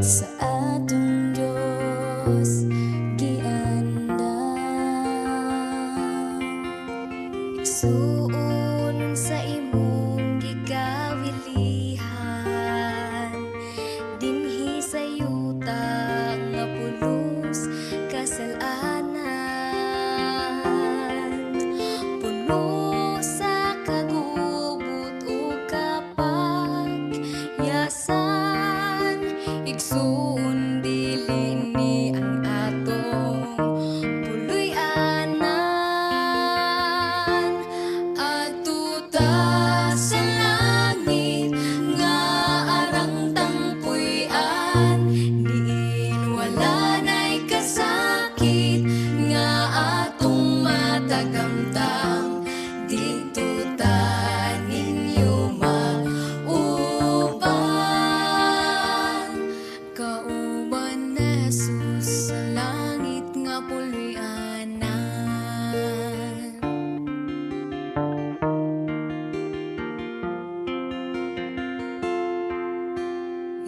sa atong Diyos gianda. Igsuon sa imong gikawilihan, dinhi sa yuta nga pulos kasalanan. Puno sa kagubot ug kapagyasan, igsuon dili ni ang atong puloy-anan. Adto ta sa langit nga arang tangpuy-an, diin wala nay kasakit nga atong matagamtam. Dito ta ninyo mauban, kauban na Jesus sa langit nga puloy-anan.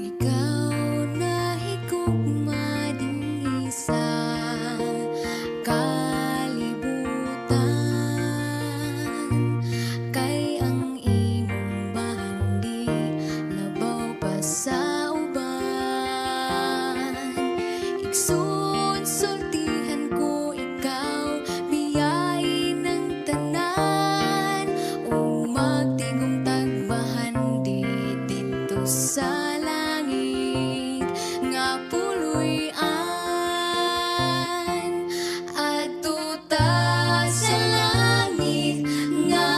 Ikaw na higugma dinhi sa kalibutan, kay ang imong bahandi labaw pa sa uban. Igsoon sultihan ko ikaw, biyay ng tanan, o magtigom tagbahandi dito sa langit nga puloy-an. Adto ta sa langit nga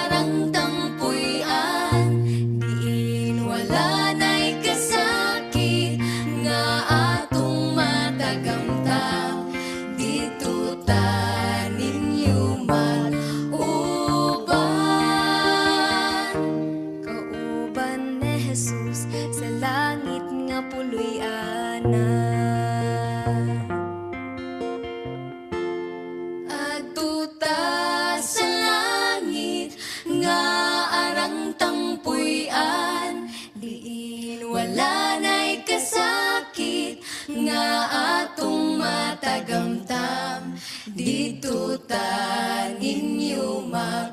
arang tangpuy-an, diin wala nay kasakit nga atong matagamtam. Dito ta ninyo mauban, kauban ni Jesus sa langit nga puloy-anan. Adto ta sa langit nga arang tangpuy-an, diin wala nay kasakit nga atong matagamtam. Dito ta ninyo mag